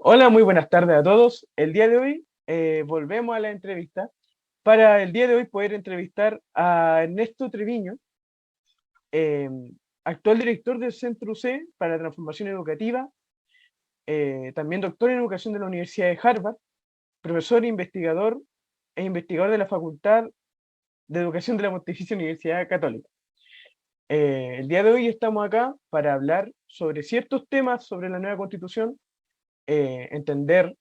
Hola, muy buenas tardes a todos. El día de hoy volvemos a la entrevista para el día de hoy poder entrevistar a Ernesto Treviño, eh, actual director del Centro UC para la Transformación Educativa, también doctor en Educación de la Universidad de Harvard, profesor e investigador de la Facultad de Educación de la Pontificia Universidad Católica. El día de hoy estamos acá para hablar sobre ciertos temas sobre la nueva Constitución, entender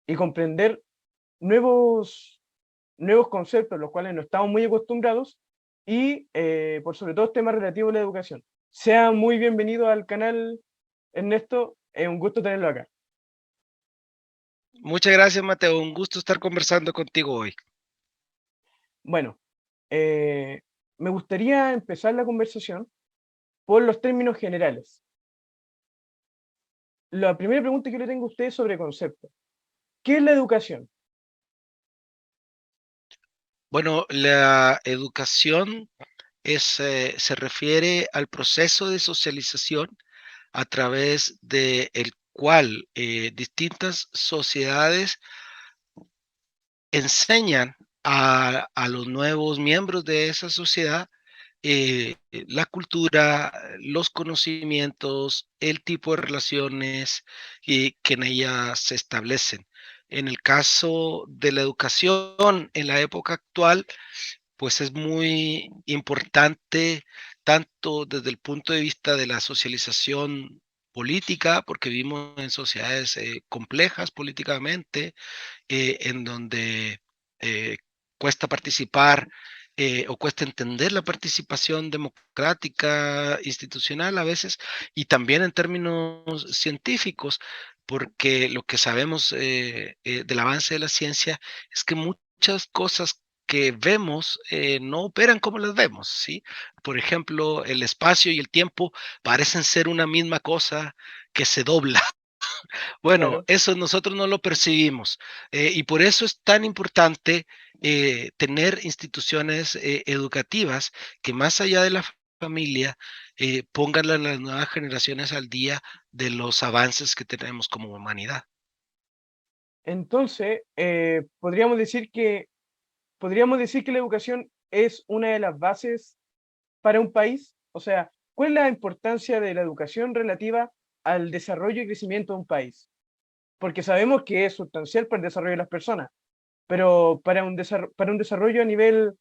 y comprender nuevos conceptos, los cuales no estamos muy acostumbrados, y por sobre todo temas relativos a la educación. Sea muy bienvenido al canal, Ernesto, es un gusto tenerlo acá. Muchas gracias, Mateo. Un gusto estar conversando contigo hoy. Bueno, eh, me gustaría empezar la conversación por los términos generales. La primera pregunta que le tengo a usted es sobre concepto. ¿Qué es la educación? Bueno, la educación se refiere al proceso de socialización a través de el cual distintas sociedades enseñan a los nuevos miembros de esa sociedad la cultura, los conocimientos, el tipo de relaciones que en ella se establecen. En el caso de la educación en la época actual, pues es muy importante tanto desde el punto de vista de la socialización política, porque vivimos en sociedades complejas políticamente, en donde eh, cuesta participar o cuesta entender la participación democrática, institucional a veces, y también en términos científicos, porque lo que sabemos del avance de la ciencia es que muchas cosas que vemos no operan como las vemos, ¿sí? Por ejemplo, el espacio y el tiempo parecen ser una misma cosa que se dobla. Bueno, Claro. eso nosotros no lo percibimos, y por eso es tan importante tener instituciones educativas que más allá de la familia pongan a las nuevas generaciones al día de los avances que tenemos como humanidad. Entonces, podríamos decir que la educación es una de las bases para un país? O sea, ¿cuál es la importancia de la educación relativa al desarrollo y crecimiento de un país? Porque sabemos que es sustancial para el desarrollo de las personas, pero para un desarrollo a nivel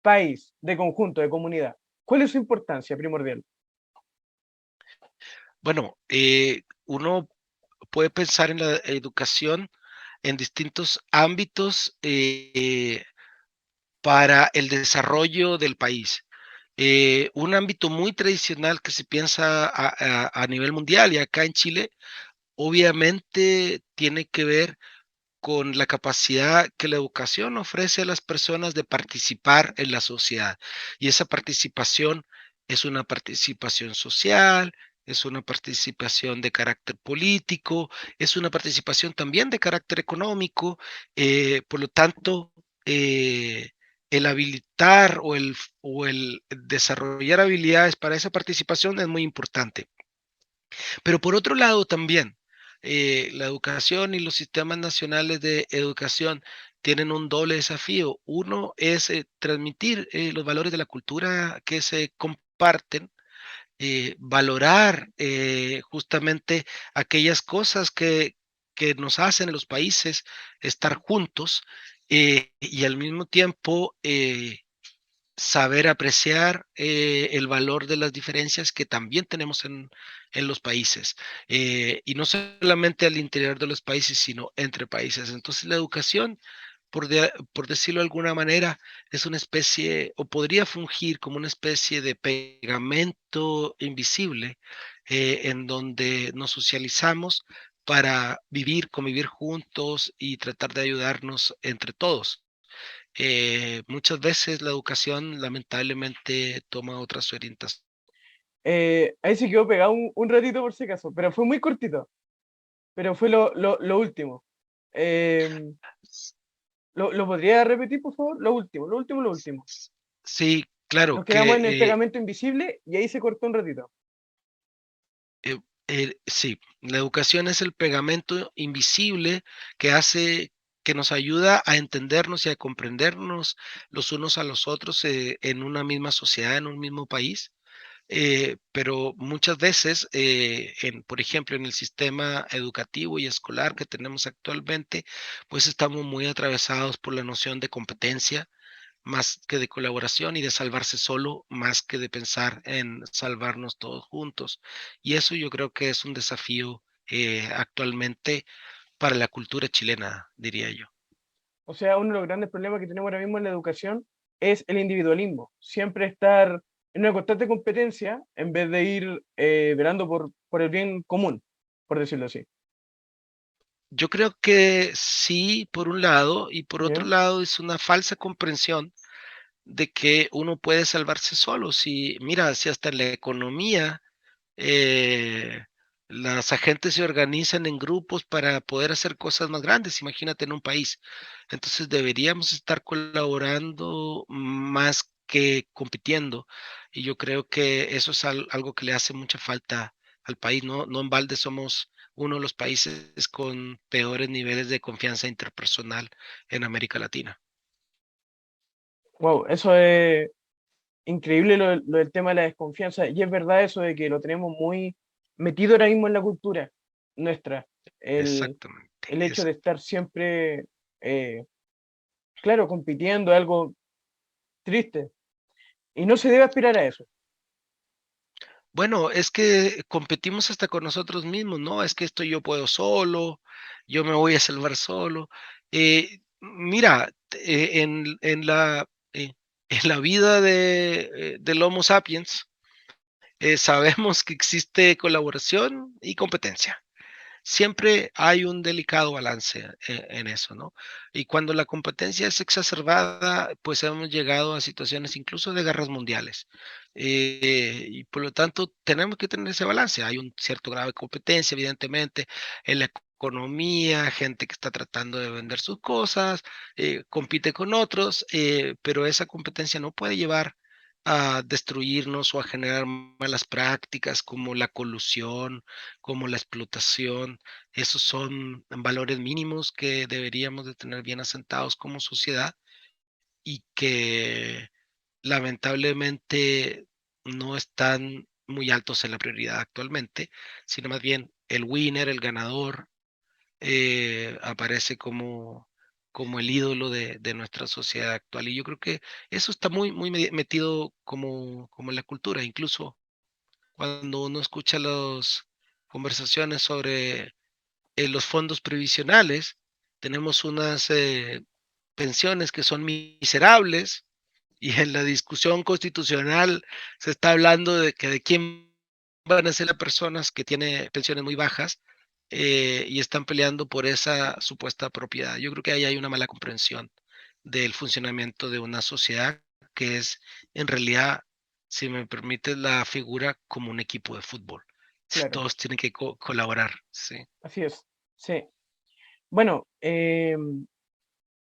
país, de conjunto, de comunidad, ¿cuál es su importancia primordial? Bueno, uno puede pensar en la educación en distintos ámbitos para el desarrollo del país. Un ámbito muy tradicional que se piensa a nivel mundial y acá en Chile, obviamente tiene que ver con la capacidad que la educación ofrece a las personas de participar en la sociedad. Y esa participación es una participación social, es una participación de carácter político, es una participación también de carácter económico. Por lo tanto, el habilitar o el desarrollar habilidades para esa participación es muy importante. Pero por otro lado también, la educación y los sistemas nacionales de educación tienen un doble desafío. Uno es transmitir los valores de la cultura que se comparten, valorar justamente aquellas cosas que nos hacen en los países estar juntos y al mismo tiempo saber apreciar el valor de las diferencias que también tenemos en los países, y no solamente al interior de los países, sino entre países. Entonces, la educación, por decirlo de alguna manera, es una especie, o podría fungir como una especie de pegamento invisible en donde nos socializamos para vivir, convivir juntos y tratar de ayudarnos entre todos. Muchas veces la educación lamentablemente toma otras orientaciones. Ahí se quedó pegado un ratito por si acaso, pero fue muy cortito, pero fue lo último. Eh, lo podría repetir, por favor? Lo último, lo último, lo último. Sí, claro Nos quedamos en el que pegamento invisible y ahí se cortó un ratito. Sí, la educación es el pegamento invisible que hace, que nos ayuda a entendernos y a comprendernos los unos a los otros en una misma sociedad, en un mismo país. Pero muchas veces, por ejemplo, en el sistema educativo y escolar que tenemos actualmente, pues estamos muy atravesados por la noción de competencia más que de colaboración y de salvarse solo más que de pensar en salvarnos todos juntos. Y eso yo creo que es un desafío actualmente para la cultura chilena, diría yo. O sea, uno de los grandes problemas que tenemos ahora mismo en la educación es el individualismo. Siempre estar en una constante competencia en vez de ir velando por el bien común, por decirlo así. Yo creo que sí, por un lado, y por otro ¿Ya? lado es una falsa comprensión de que uno puede salvarse solo. Si, mira, si hasta en la economía eh, las agentes se organizan en grupos para poder hacer cosas más grandes, imagínate en un país. Entonces deberíamos estar colaborando más que compitiendo. Y yo creo que eso es algo que le hace mucha falta al país, ¿no? No en balde somos uno de los países con peores niveles de confianza interpersonal en América Latina. Wow, eso es increíble lo del tema de la desconfianza. Y es verdad eso de que lo tenemos muy metido ahora mismo en la cultura nuestra. El, Exactamente. el hecho de estar siempre, eh, claro, compitiendo, algo triste. Y no se debe aspirar a eso. Bueno, es que competimos hasta con nosotros mismos, ¿no? Es que esto yo puedo solo, yo me voy a salvar solo. Mira, en la vida del Homo sapiens, sabemos que existe colaboración y competencia. Siempre hay un delicado balance en eso, ¿no? Y cuando la competencia es exacerbada, pues hemos llegado a situaciones incluso de guerras mundiales. Y por lo tanto, tenemos que tener ese balance. Hay un cierto grado de competencia, evidentemente, en la economía, gente que está tratando de vender sus cosas, compite con otros, pero esa competencia no puede llevar a destruirnos o a generar malas prácticas como la colusión, como la explotación. Esos son valores mínimos que deberíamos de tener bien asentados como sociedad y que lamentablemente no están muy altos en la prioridad actualmente, sino más bien el winner, el ganador, aparece como el ídolo de nuestra sociedad actual. Y yo creo que eso está muy metido como en la cultura, incluso cuando uno escucha las conversaciones sobre los fondos previsionales, tenemos unas pensiones que son miserables y en la discusión constitucional se está hablando de que de quién van a ser las personas que tienen pensiones muy bajas y están peleando por esa supuesta propiedad. Yo creo que ahí hay una mala comprensión del funcionamiento de una sociedad que es en realidad, si me permites, la figura como un equipo de fútbol. Claro, Todos tienen que colaborar, sí. así es. Sí. Bueno,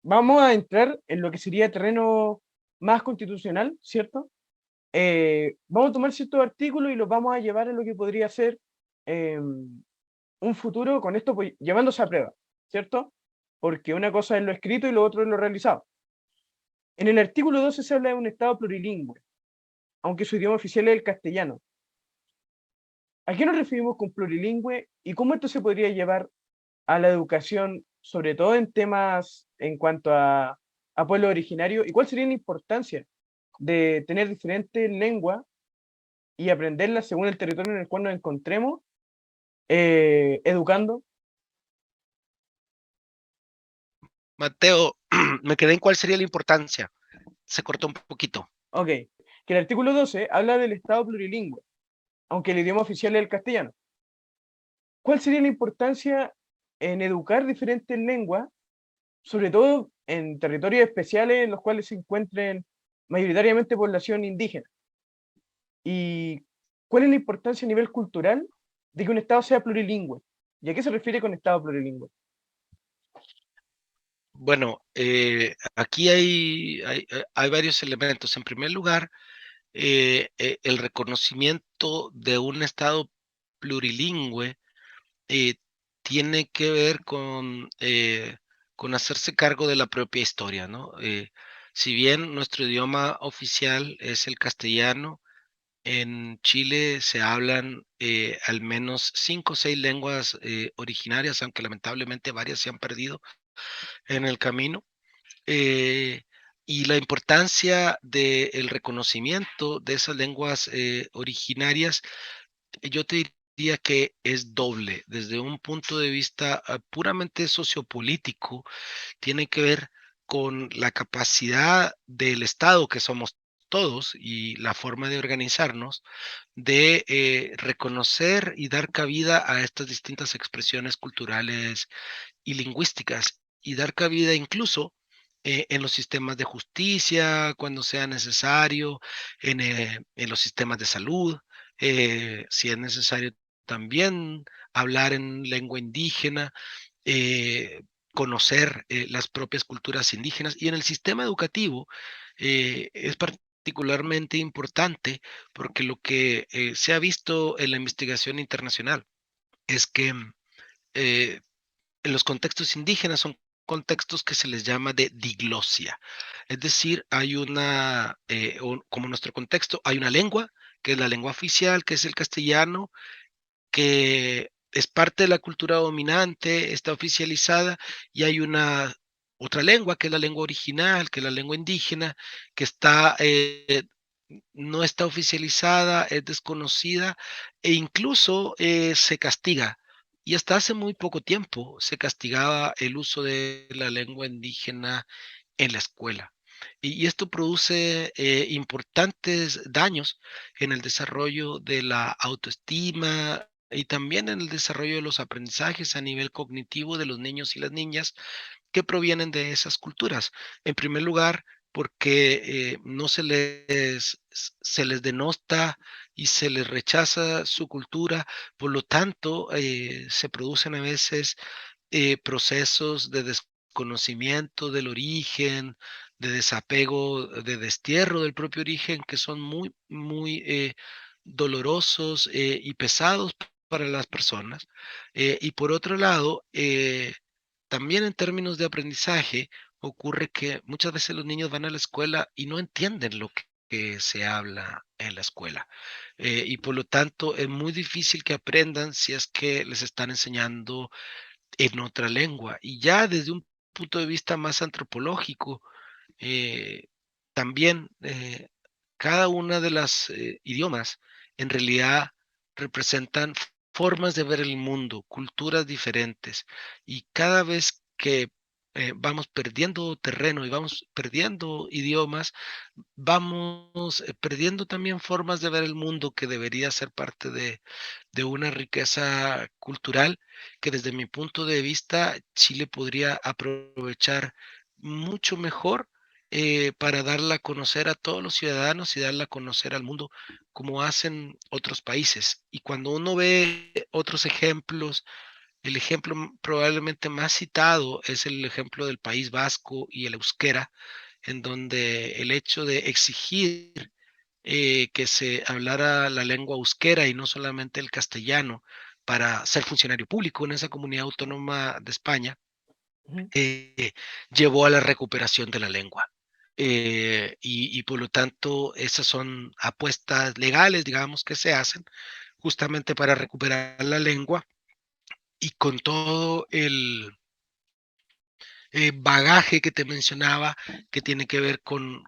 vamos a entrar en lo que sería terreno más constitucional, ¿cierto? Vamos a tomar ciertos artículos y los vamos a llevar a lo que podría ser un futuro con esto pues, llevándose a prueba, ¿cierto? Porque una cosa es lo escrito y lo otro es lo realizado. En el artículo 12 se habla de un Estado plurilingüe, aunque su idioma oficial es el castellano. ¿A qué nos referimos con plurilingüe y cómo esto se podría llevar a la educación, sobre todo en temas en cuanto a pueblo originario? ¿Y cuál sería la importancia de tener diferentes lenguas y aprenderlas según el territorio en el cual nos encontremos, educando? Mateo, me quedé en cuál sería la importancia. Se cortó un poquito. Ok, que el artículo 12 habla del Estado plurilingüe, aunque el idioma oficial es el castellano. ¿Cuál sería la importancia en educar diferentes lenguas, sobre todo en territorios especiales en los cuales se encuentren mayoritariamente población indígena? ¿Y cuál es la importancia a nivel cultural de que un Estado sea plurilingüe? ¿Y a qué se refiere con Estado plurilingüe? Bueno, aquí hay varios elementos. En primer lugar, el reconocimiento de un Estado plurilingüe eh, tiene que ver con hacerse cargo de la propia historia, ¿no? Si bien nuestro idioma oficial es el castellano, en Chile se hablan al menos 5 o 6 lenguas originarias, aunque lamentablemente varias se han perdido en el camino. eh, y la importancia del reconocimiento de esas lenguas originarias, yo te diría que es doble. Desde un punto de vista puramente sociopolítico, tiene que ver con la capacidad del Estado, que somos todos, y la forma de organizarnos, de reconocer y dar cabida a estas distintas expresiones culturales y lingüísticas, y dar cabida incluso en los sistemas de justicia cuando sea necesario, en los sistemas de salud, si es necesario también hablar en lengua indígena, eh, conocer las propias culturas indígenas, y en el sistema educativo es particularmente importante porque lo que se ha visto en la investigación internacional es que eh, en los contextos indígenas son contextos que se les llama de diglosia. Es decir, hay como nuestro contexto, hay una lengua, que es la lengua oficial, que es el castellano, que es parte de la cultura dominante, está oficializada, y hay una otra lengua, que es la lengua original, que es la lengua indígena, que no está oficializada, es desconocida, e incluso se castiga. Y hasta hace muy poco tiempo se castigaba el uso de la lengua indígena en la escuela. Y esto produce importantes daños en el desarrollo de la autoestima y también en el desarrollo de los aprendizajes a nivel cognitivo de los niños y las niñas que provienen de esas culturas. En primer lugar, porque no se les denota y se les rechaza su cultura, por lo tanto, se producen a veces procesos de desconocimiento del origen, de desapego, de destierro del propio origen, que son muy, muy dolorosos y pesados para las personas. Y por otro lado, también en términos de aprendizaje, ocurre que muchas veces los niños van a la escuela y no entienden lo que se habla en la escuela. Y por lo tanto, es muy difícil que aprendan si es que les están enseñando en otra lengua. Y ya desde un punto de vista más antropológico, eh, también cada una de las idiomas en realidad representan formas de ver el mundo, culturas diferentes, y cada vez que vamos perdiendo terreno y vamos perdiendo idiomas, vamos perdiendo también formas de ver el mundo que debería ser parte de una riqueza cultural que desde mi punto de vista Chile podría aprovechar mucho mejor para darla a conocer a todos los ciudadanos y darla a conocer al mundo como hacen otros países. Y cuando uno ve otros ejemplos, el ejemplo probablemente más citado es el ejemplo del País Vasco y el euskera, en donde el hecho de exigir que se hablara la lengua euskera y no solamente el castellano para ser funcionario público en esa comunidad autónoma de España, Ujú. llevó a la recuperación de la lengua. Y por lo tanto, esas son apuestas legales, digamos, que se hacen justamente para recuperar la lengua, y con todo el bagaje que te mencionaba, que tiene que ver con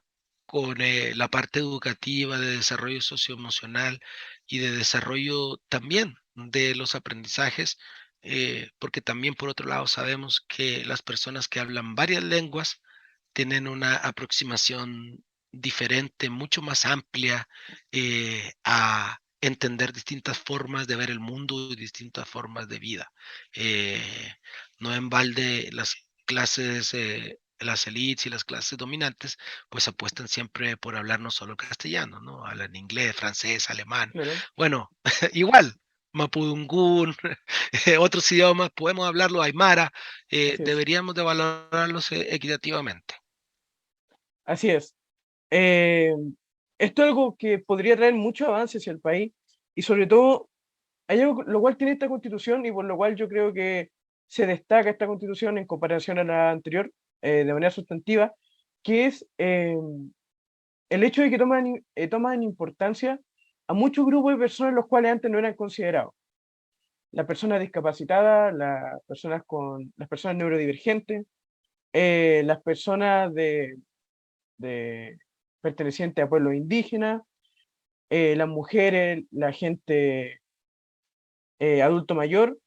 la parte educativa, de desarrollo socioemocional y de desarrollo también de los aprendizajes, porque también por otro lado sabemos que las personas que hablan varias lenguas tienen una aproximación diferente, mucho más amplia a entender distintas formas de ver el mundo y distintas formas de vida. Eh, no en balde las élites y las clases dominantes, pues apuestan siempre por hablar no solo castellano, ¿no? Hablan inglés, francés, alemán. Claro, Bueno, igual, mapudungún, otros idiomas, podemos hablarlo aymara, así es. deberíamos de valorarlos equitativamente. Así es. Eh, Esto es algo que podría traer mucho avance hacia el país y sobre todo Hay algo lo cual tiene esta constitución y por lo cual yo creo que se destaca esta constitución en comparación a la anterior de manera sustantiva, que es el hecho de que toman importancia a muchos grupos de personas los cuales antes no eran considerados. Las personas discapacitadas, las personas neurodivergentes, las personas de pertenecientes a pueblos indígenas, las mujeres, la gente adulto mayor.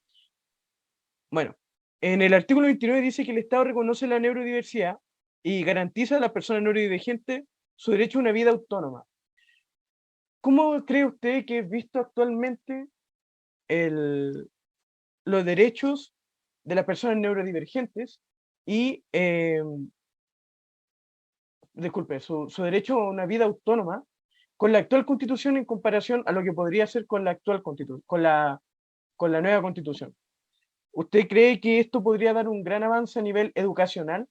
Bueno, en el artículo 29 dice que el Estado reconoce la neurodiversidad y garantiza a las personas neurodivergentes su derecho a una vida autónoma. ¿Cómo cree usted que es visto actualmente el, los derechos de las personas neurodivergentes y, disculpe, su derecho a una vida autónoma con la actual constitución en comparación a lo que podría ser con la actual constitución, con la nueva constitución? ¿Usted cree que esto podría dar un gran avance a nivel educacional,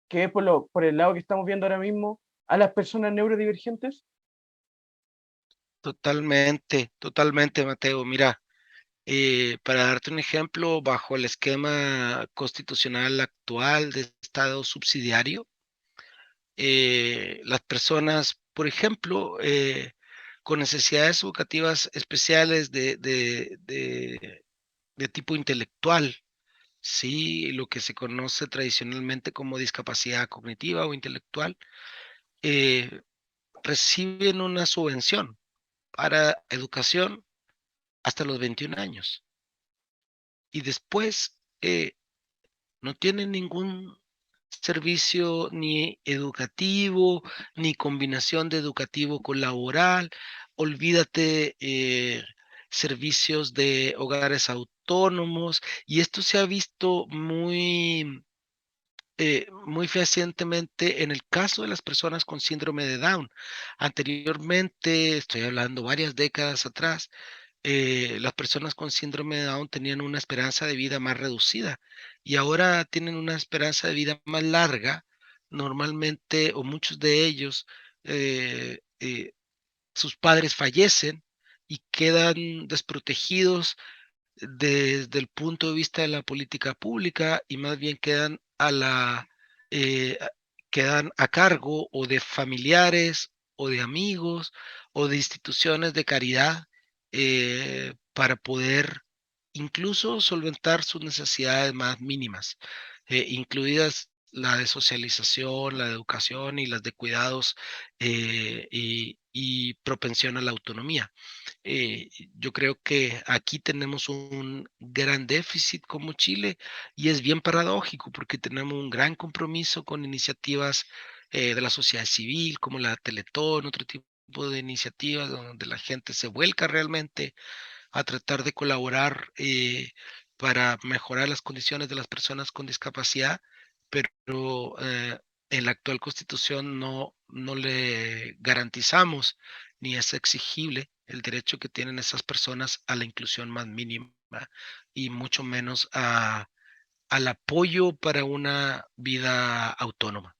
que es por el lado que estamos viendo ahora mismo, a las personas neurodivergentes? Totalmente, totalmente, Mateo. Mira, para darte un ejemplo, bajo el esquema constitucional actual de Estado subsidiario, las personas, por ejemplo, con necesidades educativas especiales de tipo intelectual, sí, lo que se conoce tradicionalmente como discapacidad cognitiva o intelectual, eh, reciben una subvención para educación hasta los 21 años y después no tienen ningún servicio ni educativo, ni combinación de educativo con laboral. Olvídate, servicios de hogares autónomos, y esto se ha visto muy fehacientemente en el caso de las personas con síndrome de Down. Anteriormente, estoy hablando varias décadas atrás, las personas con síndrome de Down tenían una esperanza de vida más reducida y ahora tienen una esperanza de vida más larga. Normalmente, o muchos de ellos, eh, eh, sus padres fallecen y quedan desprotegidos desde el punto de vista de la política pública y más bien eh, a- quedan a cargo o de familiares o de amigos o de instituciones de caridad, para poder incluso solventar sus necesidades más mínimas, incluidas la de socialización, la de educación y las de cuidados, y propensión a la autonomía. Yo creo que aquí tenemos un gran déficit como Chile y es bien paradójico porque tenemos un gran compromiso con iniciativas de la sociedad civil como la Teletón, otro tipo de iniciativas donde la gente se vuelca realmente a tratar de colaborar, para mejorar las condiciones de las personas con discapacidad, pero en la actual constitución no le garantizamos ni es exigible el derecho que tienen esas personas a la inclusión más mínima y mucho menos al apoyo para una vida autónoma.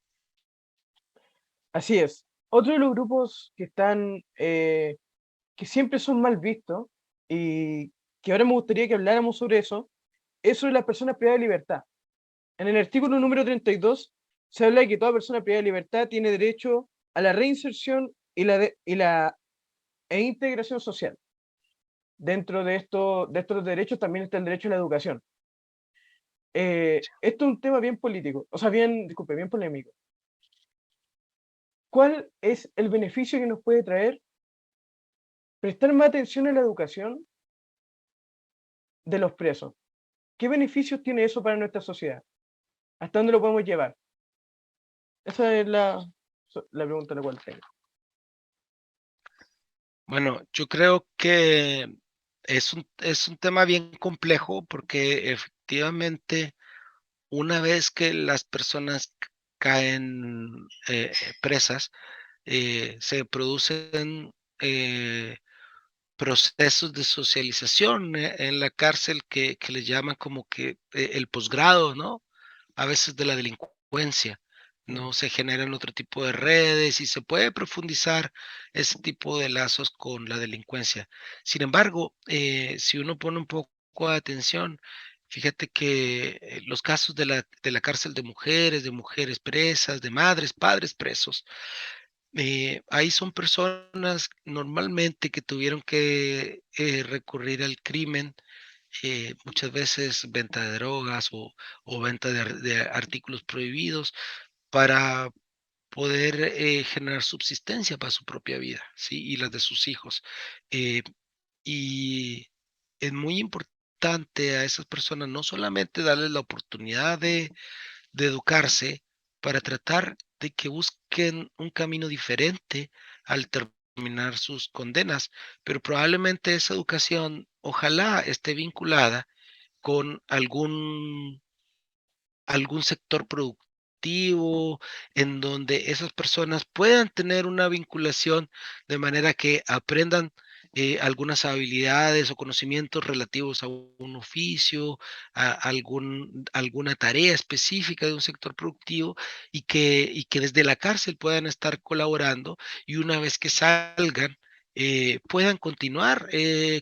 Así es. Otro de los grupos que están, que siempre son mal vistos y que ahora me gustaría que habláramos sobre eso, es sobre las personas privadas de libertad. En el artículo número 32 se habla de que toda persona privada de libertad tiene derecho a la reinserción e integración social. Dentro de estos derechos también está el derecho a la educación. Esto es un tema bien político, o sea, disculpe, bien polémico. ¿Cuál es el beneficio que nos puede traer prestar más atención a la educación de los presos? ¿Qué beneficios tiene eso para nuestra sociedad? ¿Hasta dónde lo podemos llevar? Esa es la pregunta la cual tengo. Bueno, yo creo que es un tema bien complejo porque efectivamente una vez que las personas caen presas, se producen procesos de socialización en la cárcel que le llaman como que el posgrado, ¿no? A veces de la delincuencia. Mm. no se generan otro tipo de redes y se puede profundizar ese tipo de lazos con la delincuencia. Sin embargo, si uno pone un poco de atención, fíjate que los casos de la cárcel de mujeres presas, de madres, padres presos, ahí son personas normalmente que tuvieron que recurrir al crimen, muchas veces venta de drogas o venta de artículos prohibidos para poder generar subsistencia para su propia vida, ¿sí? Y las de sus hijos. Eh, y es muy importante a esas personas no solamente darles la oportunidad de educarse para tratar de que busquen un camino diferente al terminar sus condenas, pero probablemente esa educación, ojalá esté vinculada con algún sector productivo en donde esas personas puedan tener una vinculación de manera que aprendan algunas habilidades o conocimientos relativos a un oficio, alguna tarea específica de un sector productivo y que desde la cárcel puedan estar colaborando y una vez que salgan, puedan continuar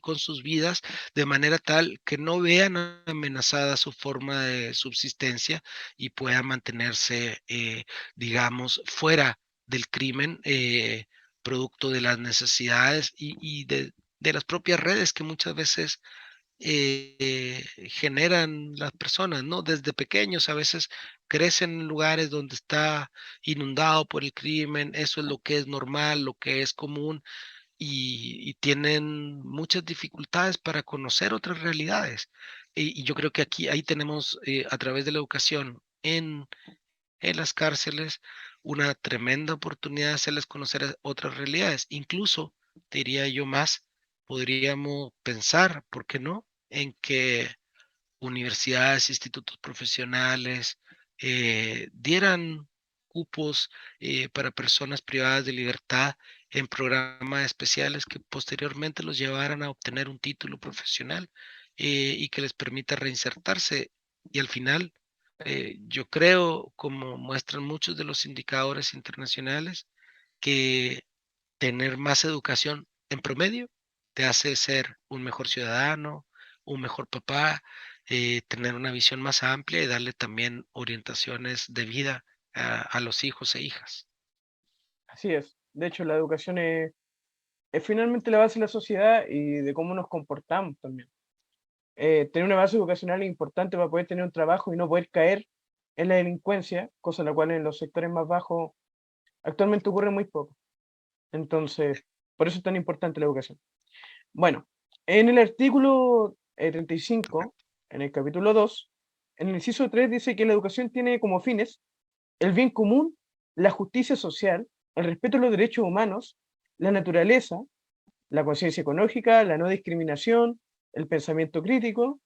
con sus vidas de manera tal que no vean amenazada su forma de subsistencia y puedan mantenerse, digamos, fuera del crimen, producto de las necesidades y de las propias redes que muchas veces generan las personas, ¿no? Desde pequeños a veces crecen en lugares donde está inundado por el crimen, eso es lo que es normal, lo que es común, y tienen muchas dificultades para conocer otras realidades. Y yo creo que ahí tenemos, a través de la educación en las cárceles, una tremenda oportunidad de hacerles conocer otras realidades. Incluso, diría yo más, podríamos pensar, ¿por qué no?, en que universidades, institutos profesionales, dieran cupos para personas privadas de libertad en programas especiales que posteriormente los llevaran a obtener un título profesional y que les permita reinsertarse. Y al final, yo creo, como muestran muchos de los indicadores internacionales, que tener más educación en promedio te hace ser un mejor ciudadano, un mejor papá, tener una visión más amplia y darle también orientaciones de vida a los hijos e hijas. Así es. De hecho, la educación es finalmente la base de la sociedad y de cómo nos comportamos también. Tener una base educacional es importante para poder tener un trabajo y no poder caer en la delincuencia, cosa la cual en los sectores más bajos actualmente ocurre muy poco. Entonces, por eso es tan importante la educación. Bueno, en el artículo 35, en el capítulo 2, en el inciso 3 dice que la educación tiene como fines el bien común, la justicia social, el respeto a los derechos humanos, la naturaleza, la conciencia ecológica, la no discriminación, el pensamiento crítico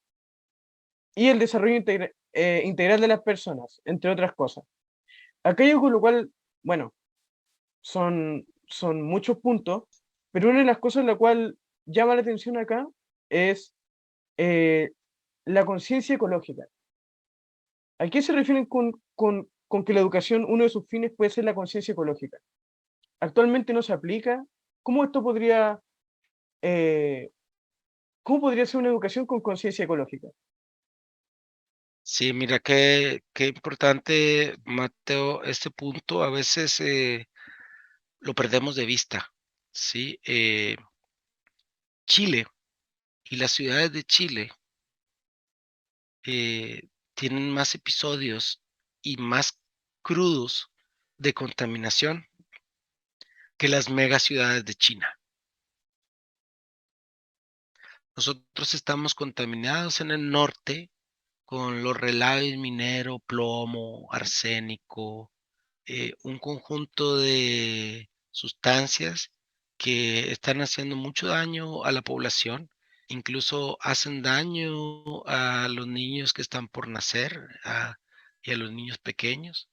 y el desarrollo integral de las personas, entre otras cosas. Aquello con lo cual, bueno, son muchos puntos, pero una de las cosas la cual llama la atención acá es eh, la conciencia ecológica. ¿A qué se refieren con que la educación, uno de sus fines puede ser la conciencia ecológica? Actualmente no se aplica. ¿Cómo esto podría, eh, cómo podría ser una educación con conciencia ecológica? Sí, mira qué importante, Mateo, este punto. A veces lo perdemos de vista, ¿sí? Chile y las ciudades de Chile eh, tienen más episodios y más crudos de contaminación que las megaciudades de China. Nosotros estamos contaminados en el norte con los relaves minero, plomo, arsénico, un conjunto de sustancias que están haciendo mucho daño a la población, incluso hacen daño a los niños que están por nacer y a los niños pequeños.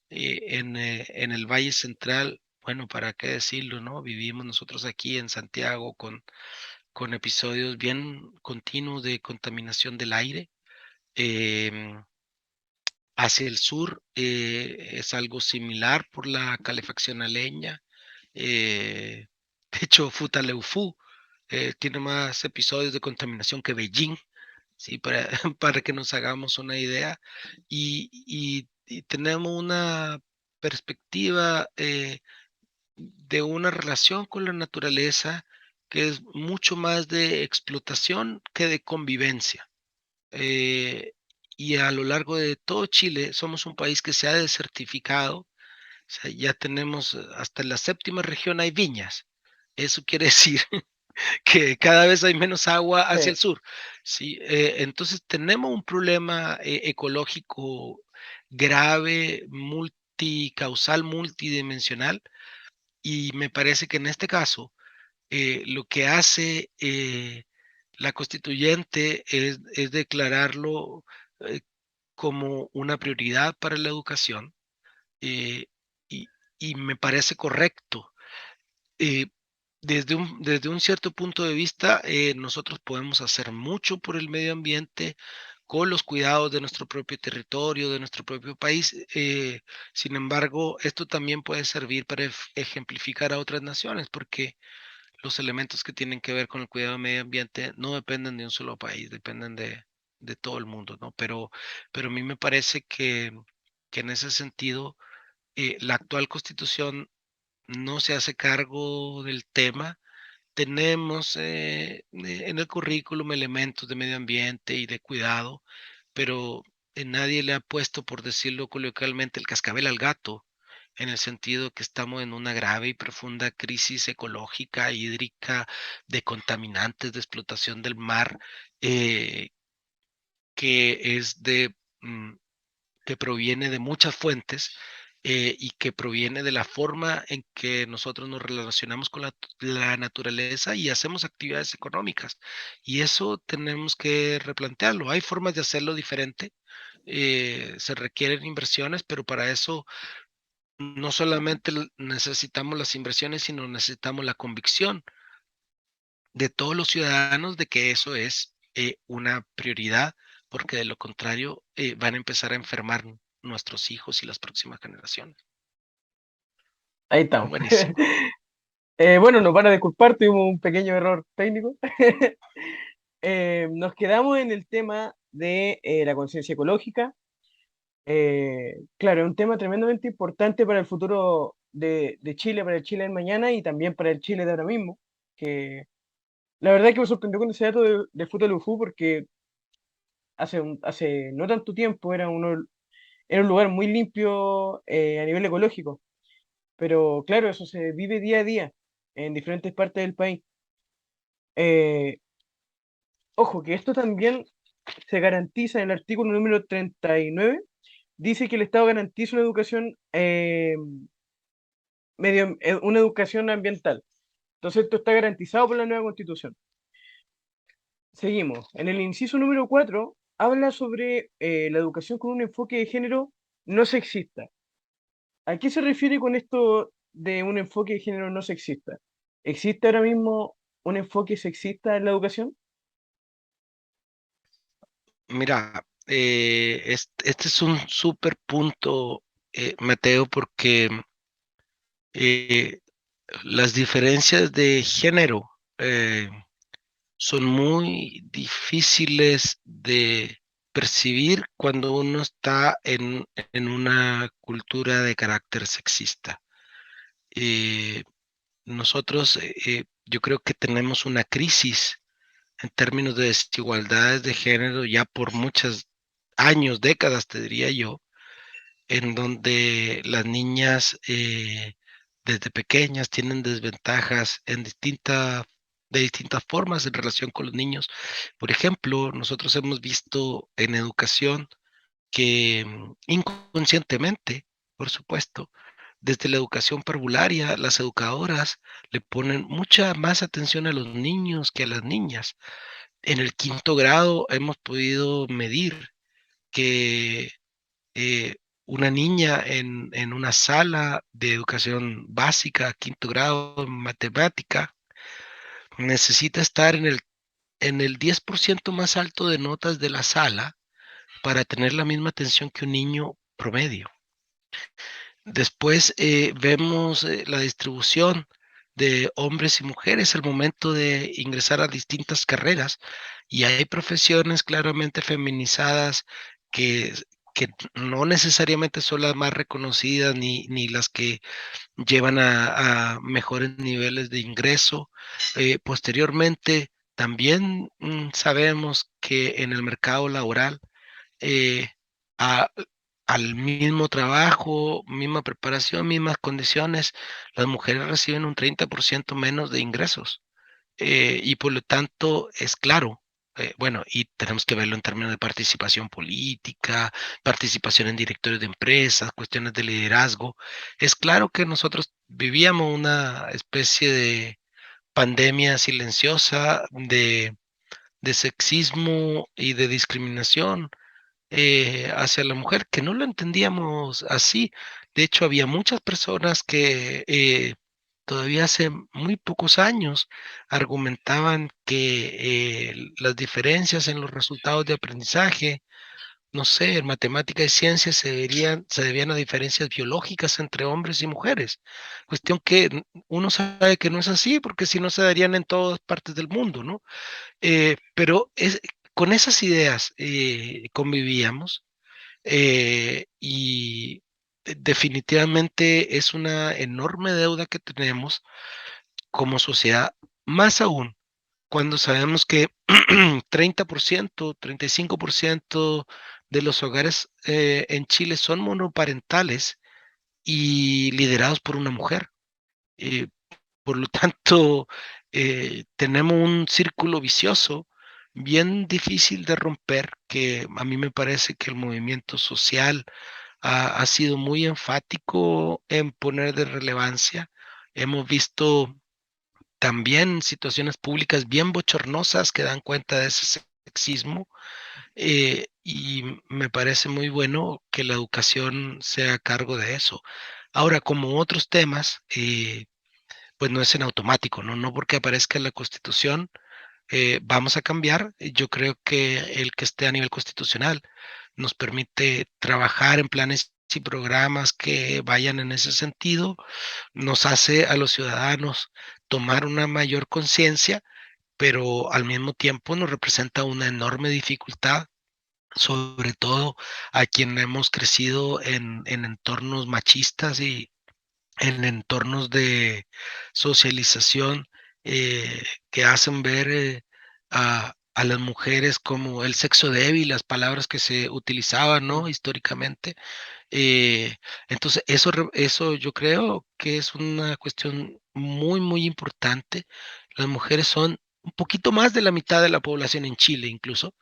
En el Valle Central, bueno, para qué decirlo, ¿no? Vivimos nosotros aquí en Santiago con episodios bien continuos de contaminación del aire. em, Hacia el sur es algo similar por la calefacción a leña. De hecho, Futaleufú tiene más episodios de contaminación que Beijing, ¿sí? Para que nos hagamos una idea. Y tenemos una perspectiva de una relación con la naturaleza que es mucho más de explotación que de convivencia. Eh, y a lo largo de todo Chile somos un país que se ha desertificado, o sea, ya tenemos hasta en la séptima región hay viñas. Eso quiere decir que cada vez hay menos agua hacia Sí. el sur. ¿Sí? Entonces tenemos un problema ecológico grave, multicausal, multidimensional, y me parece que en este caso lo que hace la constituyente es declararlo eh, como una prioridad para la educación, eh, y, y me parece correcto. Eh, desde un cierto punto de vista, nosotros podemos hacer mucho por el medio ambiente con los cuidados de nuestro propio territorio, de nuestro propio país. Sin embargo, esto también puede servir para ejemplificar a otras naciones, porque los elementos que tienen que ver con el cuidado del medio ambiente no dependen de un solo país, dependen de todo el mundo, ¿no? Pero a mí me parece que en ese sentido, la actual constitución no se hace cargo del tema. Tenemos en el currículum elementos de medio ambiente y de cuidado, pero nadie le ha puesto, por decirlo coloquialmente, el cascabel al gato, en el sentido que estamos en una grave y profunda crisis ecológica, hídrica, de contaminantes, de explotación del mar, eh, que es mm, que proviene de muchas fuentes, y que proviene de la forma en que nosotros nos relacionamos con la naturaleza y hacemos actividades económicas. Y eso tenemos que replantearlo. Hay formas de hacerlo diferente. Se requieren inversiones, pero para eso no solamente necesitamos las inversiones, sino necesitamos la convicción de todos los ciudadanos de que eso es una prioridad, porque de lo contrario van a empezar a enfermar nuestros hijos y las próximas generaciones. Ahí estamos. Buenísimo. Bueno, nos van a disculpar, tuvimos un pequeño error técnico. Nos quedamos en el tema de la conciencia ecológica. Claro, es un tema tremendamente importante para el futuro de Chile, para el Chile del mañana y también para el Chile de ahora mismo. Que la verdad que me sorprendió con ese dato de Futaleufú porque hace no tanto tiempo era un lugar muy limpio a nivel ecológico. Pero claro, eso se vive día a día en diferentes partes del país. Eh, Ojo, que esto también se garantiza en el artículo número 39. Dice que el Estado garantiza una educación, una educación ambiental. Entonces esto está garantizado por la nueva Constitución. Seguimos. En el inciso número 4 habla sobre la educación con un enfoque de género no sexista. ¿A qué se refiere con esto de un enfoque de género no sexista? ¿Existe ahora mismo un enfoque sexista en la educación? Mira, este es un súper punto, Mateo, porque eh, las diferencias de género eh, son muy difíciles de percibir cuando uno está en una cultura de carácter sexista. Eh, Nosotros, yo creo que tenemos una crisis en términos de desigualdades de género ya por muchos años, décadas, te diría yo, en donde las niñas desde pequeñas tienen desventajas de distintas formas en relación con los niños. Por ejemplo, nosotros hemos visto en educación que inconscientemente, por supuesto, desde la educación parvularia, las educadoras le ponen mucha más atención a los niños que a las niñas. En el quinto grado hemos podido medir que eh, una niña en una sala de educación básica, quinto grado en matemática, necesita estar en el 10% más alto de notas de la sala para tener la misma atención que un niño promedio. Después vemos la distribución de hombres y mujeres al momento de ingresar a distintas carreras y hay profesiones claramente feminizadas que, que no necesariamente son las más reconocidas ni las que llevan a mejores niveles de ingreso. Posteriormente, también sabemos que en el mercado laboral eh, a- al mismo trabajo, misma preparación, mismas condiciones, las mujeres reciben un 30% menos de ingresos. Y por lo tanto es claro, bueno, y tenemos que verlo en términos de participación política, participación en directorios de empresas, cuestiones de liderazgo. Es claro que nosotros vivíamos una especie de pandemia silenciosa de sexismo y de discriminación hacia la mujer, que no lo entendíamos así. De hecho, había muchas personas que todavía hace muy pocos años argumentaban que las diferencias en los resultados de aprendizaje, no sé, en matemática y ciencias se debían a diferencias biológicas entre hombres y mujeres. Cuestión que uno sabe que no es así, porque si no se darían en todas partes del mundo, ¿no? Pero con esas ideas convivíamos y definitivamente es una enorme deuda que tenemos como sociedad, más aún cuando sabemos que 30%, 35% de los hogares en Chile son monoparentales y liderados por una mujer. Eh, por lo tanto, tenemos un círculo vicioso bien difícil de romper, que a mí me parece que el movimiento social ha sido muy enfático en poner de relevancia. Hemos visto también situaciones públicas bien bochornosas que dan cuenta de ese sexismo y me parece muy bueno que la educación sea a cargo de eso. Ahora, como otros temas, pues no es en automático, ¿no? No porque aparezca en la Constitución, vamos a cambiar. Yo creo que el que esté a nivel constitucional nos permite trabajar en planes y programas que vayan en ese sentido, nos hace a los ciudadanos tomar una mayor conciencia, pero al mismo tiempo nos representa una enorme dificultad, sobre todo a quien hemos crecido en entornos machistas y en entornos de socialización que hacen ver a las mujeres como el sexo débil, las palabras que se utilizaban, ¿no? Históricamente. Eh, entonces, eso yo creo que es una cuestión muy, muy importante. Las mujeres son un poquito más de la mitad de la población en Chile, incluso.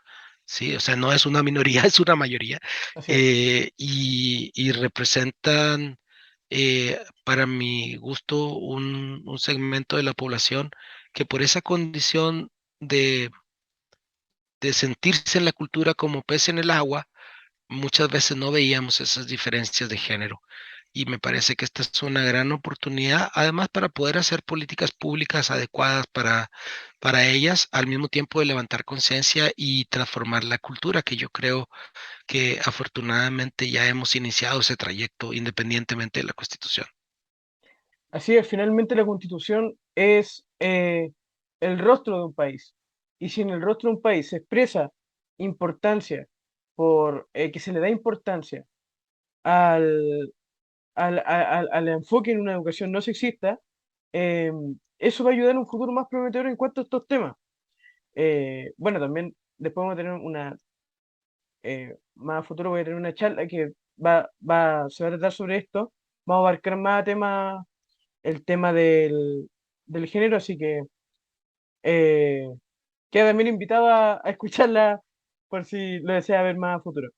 Sí, o sea, no es una minoría, es una mayoría. Así es. Y representan, para mi gusto, un segmento de la población que por esa condición de sentirse en la cultura como pez en el agua, muchas veces no veíamos esas diferencias de género. Y me parece que esta es una gran oportunidad, además para poder hacer políticas públicas adecuadas para ellas, al mismo tiempo de levantar conciencia y transformar la cultura, que yo creo que afortunadamente ya hemos iniciado ese trayecto independientemente de la Constitución. Así es, finalmente la Constitución es el rostro de un país. Y si en el rostro de un país se expresa importancia por que se le da importancia al, al enfoque en una educación no sexista, eh, eso va a ayudar a un futuro más prometedor en cuanto a estos temas. Bueno, también después vamos a tener una, más a futuro voy a tener una charla que se va a tratar sobre esto. Vamos a abarcar más temas, el tema del género, así que eh, queda también invitado a escucharla por si lo desea ver más a futuro.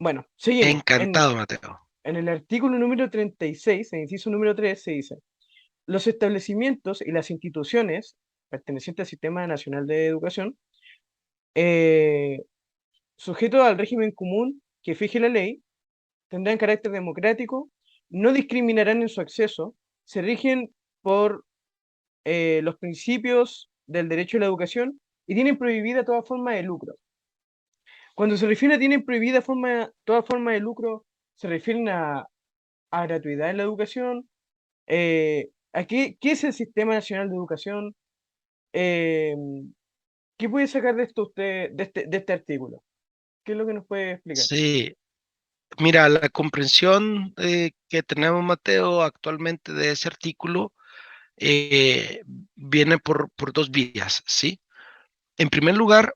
Bueno, seguimos. Encantado, Mateo. En el artículo número 36, en el inciso número 3, se dice: los establecimientos y las instituciones pertenecientes al Sistema Nacional de Educación, eh, sujetos al régimen común que fije la ley, tendrán carácter democrático, no discriminarán en su acceso, se rigen por los principios del derecho a la educación y tienen prohibida toda forma de lucro. Cuando se refiere a tienen prohibida toda forma de lucro, ¿se refieren a gratuidad en la educación? ¿Qué es el Sistema Nacional de Educación? Eh, ¿Qué puede sacar de esto usted, de este artículo? ¿Qué es lo que nos puede explicar? Sí, mira, la comprensión que tenemos, Mateo, actualmente de ese artículo eh, viene por dos vías, ¿sí? En primer lugar,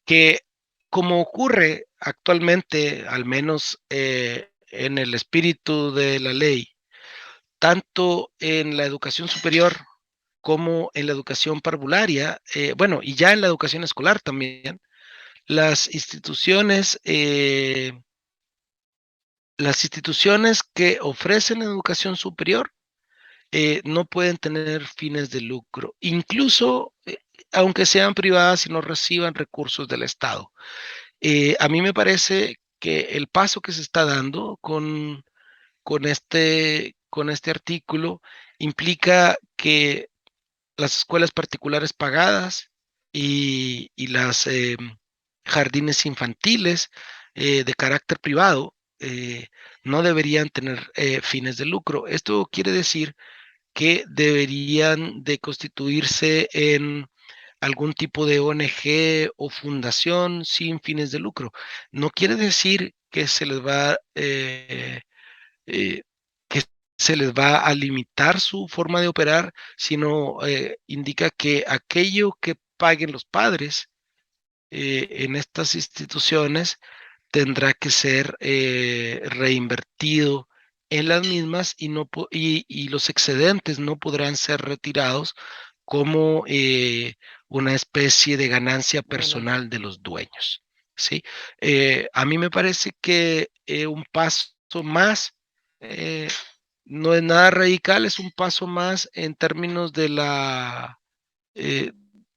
que como ocurre actualmente, al menos en el espíritu de la ley, tanto en la educación superior como en la educación parvularia, bueno, y ya en la educación escolar también, las instituciones, eh, las instituciones que ofrecen educación superior no pueden tener fines de lucro, incluso aunque sean privadas y no reciban recursos del Estado. A mí me parece que el paso que se está dando con este artículo implica que las escuelas particulares pagadas y las jardines infantiles de carácter privado no deberían tener fines de lucro. Esto quiere decir que deberían de constituirse en algún tipo de ONG o fundación sin fines de lucro. No quiere decir que se les va eh, que se les va a limitar su forma de operar, sino indica que aquello que paguen los padres en estas instituciones tendrá que ser reinvertido en las mismas y los excedentes no podrán ser retirados como una especie de ganancia Ganancia. personal de los dueños. ¿Sí? A mí me parece que un paso más eh, no es nada radical, es un paso más en términos eh,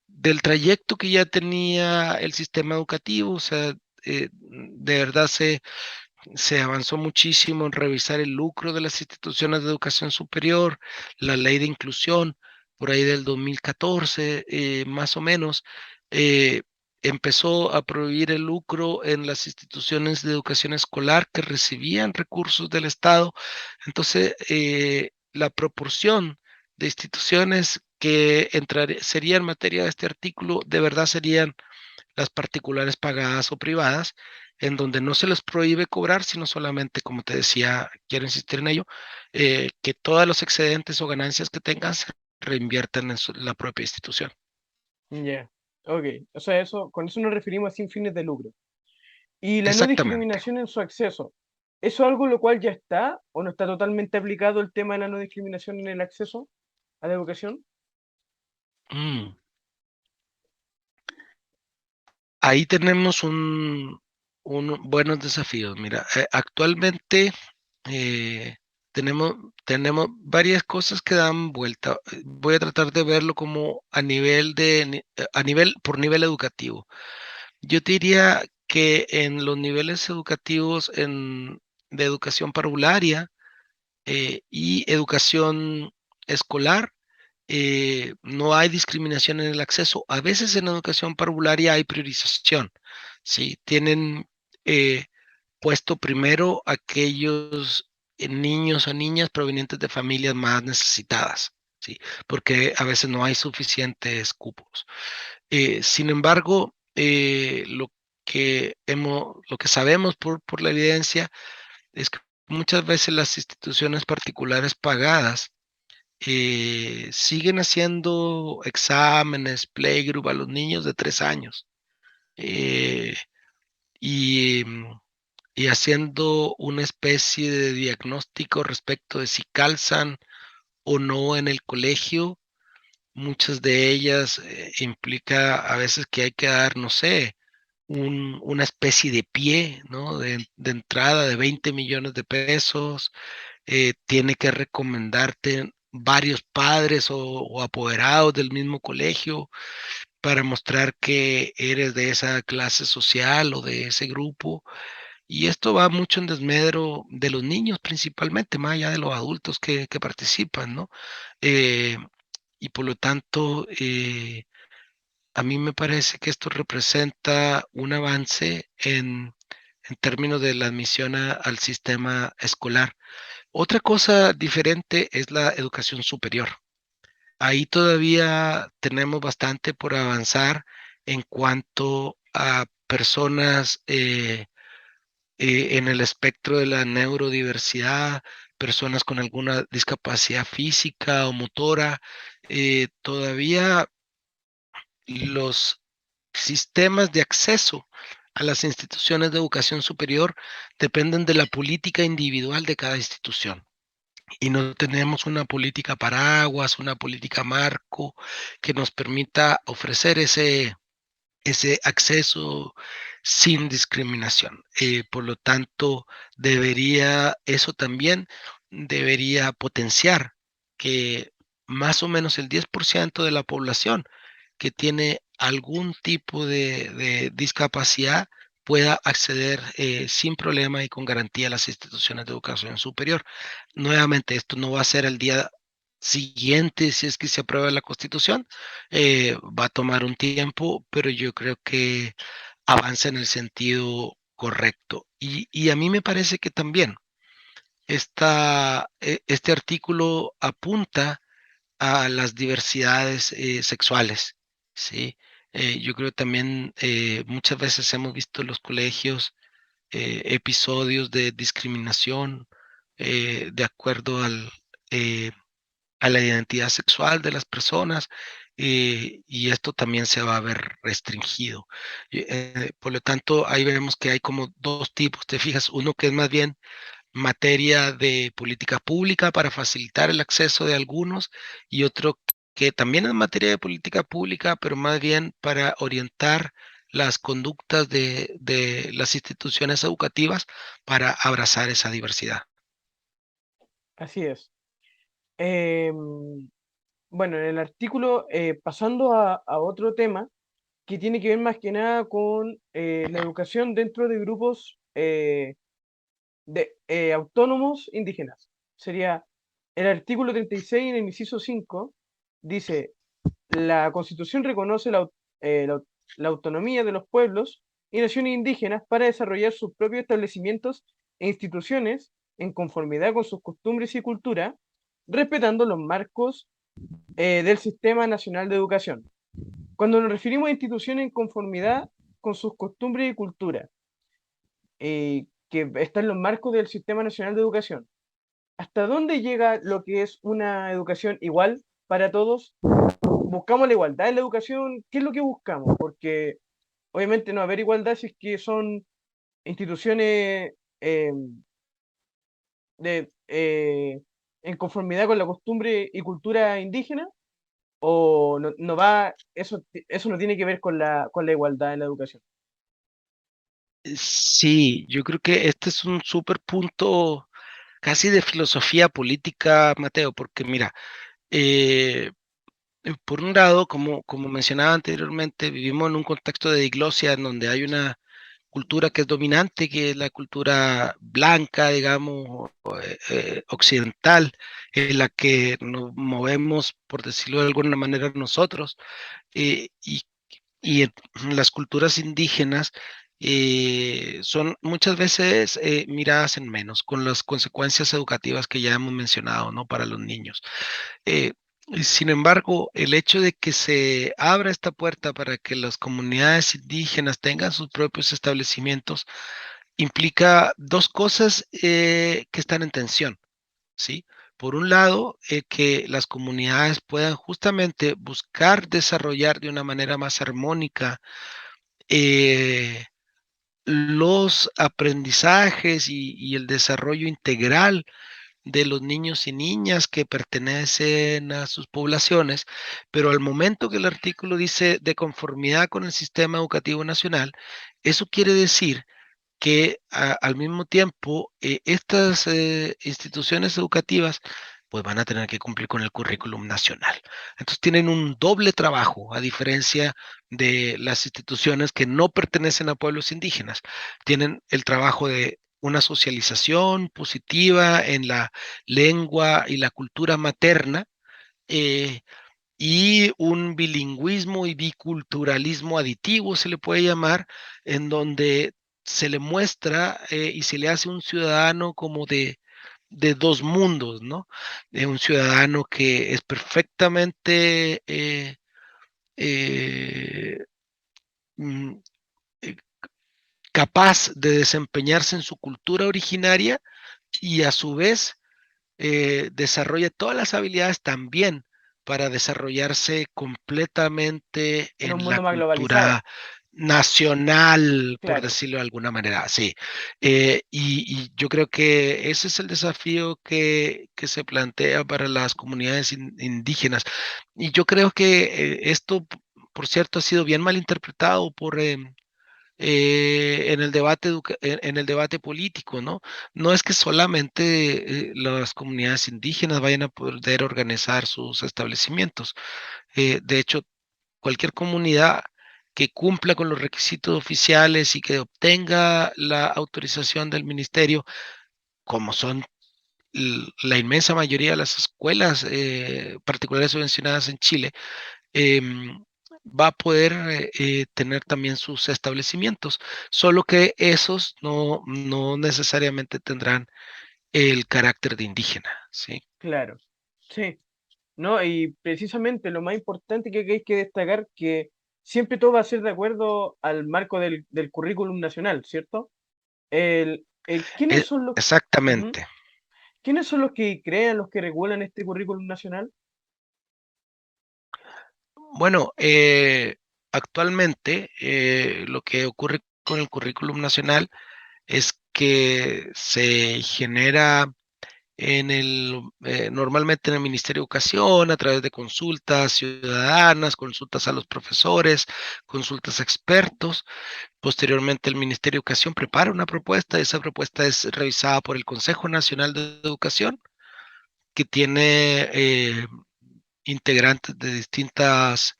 del trayecto que ya tenía el sistema educativo, o sea, de verdad se avanzó muchísimo en revisar el lucro de las instituciones de educación superior, la ley de inclusión, por ahí del 2014, más o menos, eh, empezó a prohibir el lucro en las instituciones de educación escolar que recibían recursos del Estado. Entonces, la proporción de instituciones que serían materia de este artículo, de verdad serían las particulares pagadas o privadas, en donde no se les prohíbe cobrar, sino solamente, como te decía, quiero insistir en ello, que todos los excedentes o ganancias que tengan se reinviertan en la propia institución. Ya, ok. O sea, con eso nos referimos a sin fines de lucro. Y la no Exactamente. discriminación en su acceso. ¿Eso es algo lo cual ya está o no está totalmente aplicado el tema de la no discriminación en el acceso a la educación? Mm. Ahí tenemos buenos desafíos. Mira, actualmente eh, tenemos varias cosas que dan vuelta. Voy a tratar de verlo como por nivel educativo. Yo te diría que en los niveles educativos de educación parvularia y educación escolar, no hay discriminación en el acceso. A veces en educación parvularia hay priorización, ¿sí? Tienen eh, puesto primero aquellos niños o niñas provenientes de familias más necesitadas, ¿sí? Porque a veces no hay suficientes cupos. Sin embargo, lo que sabemos por la evidencia es que muchas veces las instituciones particulares pagadas siguen haciendo exámenes, playgroup a los niños de 3 años eh, y, y haciendo una especie de diagnóstico respecto de si calzan o no en el colegio. Muchas de ellas implica a veces que hay que dar, no sé, una especie de pie, ¿no? De entrada de 20 millones de pesos. Tiene que recomendarte varios padres o apoderados del mismo colegio para mostrar que eres de esa clase social o de ese grupo. Y esto va mucho en desmedro de los niños principalmente, más allá de los adultos que participan, ¿no? Eh, y por lo tanto, a mí me parece que esto representa un avance en términos de la admisión al sistema escolar. Otra cosa diferente es la educación superior. Ahí todavía tenemos bastante por avanzar en cuanto a personas en el espectro de la neurodiversidad, personas con alguna discapacidad física o motora. Todavía los sistemas de acceso a las instituciones de educación superior dependen de la política individual de cada institución. Y no tenemos una política paraguas, una política marco que nos permita ofrecer ese acceso sin discriminación. Por lo tanto, eso también debería potenciar que más o menos el 10% de la población que tiene algún tipo de discapacidad pueda acceder sin problema y con garantía a las instituciones de educación superior. Nuevamente, esto no va a ser el día siguiente si es que se aprueba la Constitución, va a tomar un tiempo, pero yo creo que avanza en el sentido correcto. Y a mí me parece que también este artículo apunta a las diversidades sexuales, ¿sí? Yo creo también muchas veces hemos visto en los colegios episodios de discriminación de acuerdo eh, a la identidad sexual de las personas, y esto también se va a ver restringido. Por lo tanto, ahí vemos que hay como dos tipos, te fijas, uno que es más bien materia de política pública para facilitar el acceso de algunos, y otro que también es materia de política pública, pero más bien para orientar las conductas de las instituciones educativas para abrazar esa diversidad. Así es. Em, bueno, en el artículo, pasando a otro tema que tiene que ver más que nada con la educación dentro de grupos autónomos indígenas. Sería el artículo 36 en el inciso 5, dice, la Constitución reconoce la autonomía de los pueblos y naciones indígenas para desarrollar sus propios establecimientos e instituciones en conformidad con sus costumbres y cultura, respetando los marcos del Sistema Nacional de Educación. Cuando nos referimos a instituciones en conformidad con sus costumbres y cultura, que están en los marcos del Sistema Nacional de Educación, ¿hasta dónde llega lo que es una educación igual para todos? ¿Buscamos la igualdad en la educación? ¿Qué es lo que buscamos? Porque obviamente no va a haber igualdad si es que son instituciones de, en conformidad con la costumbre y cultura indígena, o no va, eso no tiene que ver con la igualdad en la educación. Sí, yo creo que este es un súper punto casi de filosofía política, Mateo, porque mira, eh, por un lado, como mencionaba anteriormente, vivimos en un contexto de diglosia en donde hay una cultura que es dominante, que es la cultura blanca, digamos, occidental, en la que nos movemos, por decirlo de alguna manera, nosotros, eh, y, y las culturas indígenas son muchas veces miradas en menos, con las consecuencias educativas que ya hemos mencionado, ¿no? Para los niños. Eh, Sin embargo, el hecho de que se abra esta puerta para que las comunidades indígenas tengan sus propios establecimientos implica dos cosas que están en tensión, ¿sí? Por un lado, que las comunidades puedan justamente buscar desarrollar de una manera más armónica eh, los aprendizajes y el desarrollo integral de los niños y niñas que pertenecen a sus poblaciones, pero al momento que el artículo dice de conformidad con el sistema educativo nacional, eso quiere decir que al mismo tiempo estas instituciones educativas pues van a tener que cumplir con el currículum nacional. Entonces tienen un doble trabajo, a diferencia de las instituciones que no pertenecen a pueblos indígenas. Tienen el trabajo de una socialización positiva en la lengua y la cultura materna, eh, y un bilingüismo y biculturalismo aditivo, se le puede llamar, en donde se le muestra y se le hace un ciudadano como de dos mundos, ¿no? De un ciudadano que es perfectamente eh, mm, eh, capaz de desempeñarse en su cultura originaria y a su vez desarrolla todas las habilidades también para desarrollarse completamente en un en la mundo más globalizado. cultura nacional, por Claro, decirlo de alguna manera, sí. Y yo creo que ese es el desafío que se plantea para las comunidades indígenas. Y yo creo que esto, por cierto, ha sido bien mal interpretado en el debate en el debate político, ¿no? No es que solamente las comunidades indígenas vayan a poder organizar sus establecimientos. De hecho, cualquier comunidad que cumpla con los requisitos oficiales y que obtenga la autorización del ministerio, como son la inmensa mayoría de las escuelas particulares subvencionadas en Chile, va a poder tener también sus establecimientos, solo que esos no necesariamente tendrán el carácter de indígena, ¿sí? claro. Sí. ¿No? Y precisamente lo más importante que hay que destacar que siempre todo va a ser de acuerdo al marco del currículum nacional, ¿cierto? ¿Quiénes E- son los, ujú, Exactamente. quiénes son los que crean, los que regulan este currículum nacional? Bueno, actualmente lo que ocurre con el currículum nacional es que se genera normalmente en el Ministerio de Educación, a través de consultas ciudadanas, consultas a los profesores, consultas a expertos. Posteriormente, el Ministerio de Educación prepara una propuesta y esa propuesta es revisada por el Consejo Nacional de Educación, que tiene integrantes de distintas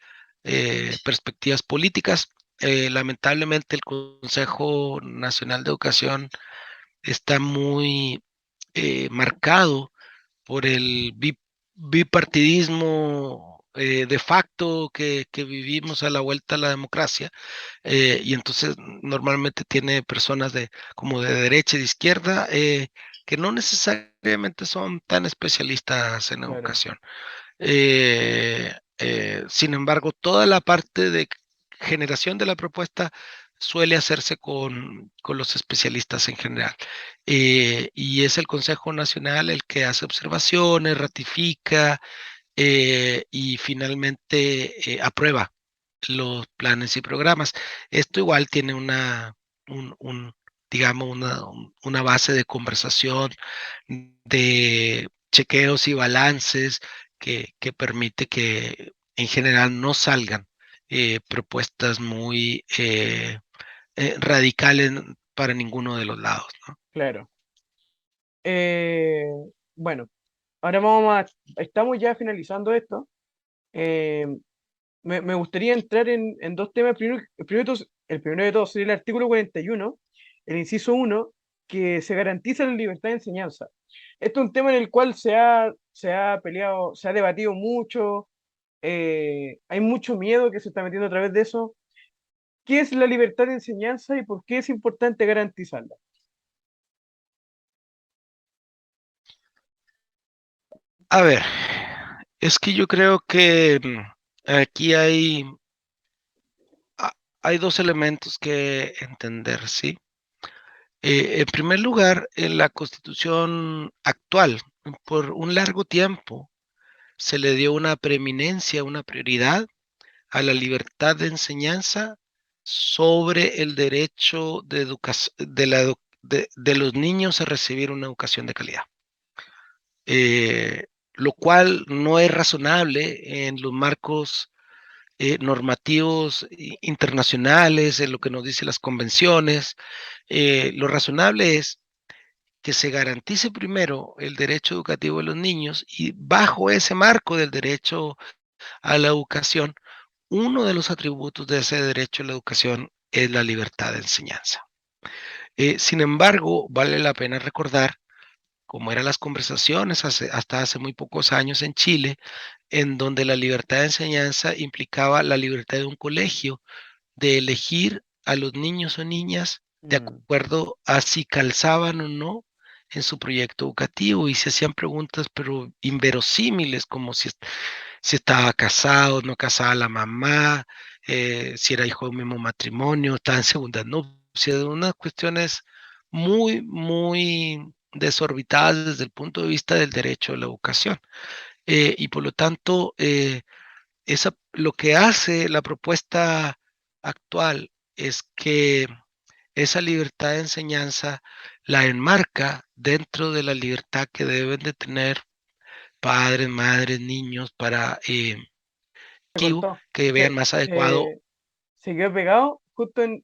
perspectivas políticas. Lamentablemente, el Consejo Nacional de Educación está muy marcado por el bipartidismo de facto que vivimos a la vuelta a la democracia, y entonces normalmente tiene personas como de derecha y de izquierda que no necesariamente son tan especialistas en Claro, educación. Sin embargo, toda la parte de generación de la propuesta suele hacerse con los especialistas en general. Y es el Consejo Nacional el que hace observaciones, ratifica y finalmente aprueba los planes y programas. Esto igual tiene digamos, una base de conversación, de chequeos y balances que permite que en general no salgan propuestas muy radicales para ninguno de los lados, ¿no? claro. Eh, bueno, ahora vamos estamos ya finalizando esto. Eh, me gustaría entrar en dos temas. El primero de todos sería el artículo 41, el inciso uno, que se garantiza la libertad de enseñanza. Este es un tema en el cual se ha peleado, se ha debatido mucho, hay mucho miedo que se está metiendo a través de eso. ¿Qué es la libertad de enseñanza y por qué es importante garantizarla? A ver, es que yo creo que aquí ha- hay dos elementos que entender, ¿sí? En primer lugar, en la Constitución actual, por un largo tiempo, se le dio una preeminencia, una prioridad a la libertad de enseñanza sobre el derecho de educación de los niños a recibir una educación de calidad. Eh, lo cual no es razonable en los marcos normativos internacionales, en lo que nos dicen las convenciones. Lo razonable es que se garantice primero el derecho educativo de los niños y bajo ese marco del derecho a la educación, uno de los atributos de ese derecho a la educación es la libertad de enseñanza. Sin embargo, vale la pena recordar, como eran las conversaciones hasta hace muy pocos años en Chile, en donde la libertad de enseñanza implicaba la libertad de un colegio de elegir a los niños o niñas de Mm, acuerdo a si calzaban o no en su proyecto educativo y se hacían preguntas pero inverosímiles como si estaba casado, no casada la mamá, si era hijo de un mismo matrimonio, estaba en segunda nupcia, unas cuestiones muy desorbitadas desde el punto de vista del derecho a la educación. Y por lo tanto, lo que hace la propuesta actual es que esa libertad de enseñanza la enmarca dentro de la libertad que deben de tener padres, madres, niños para se cortó. que vean más adecuado Se quedó pegado justo en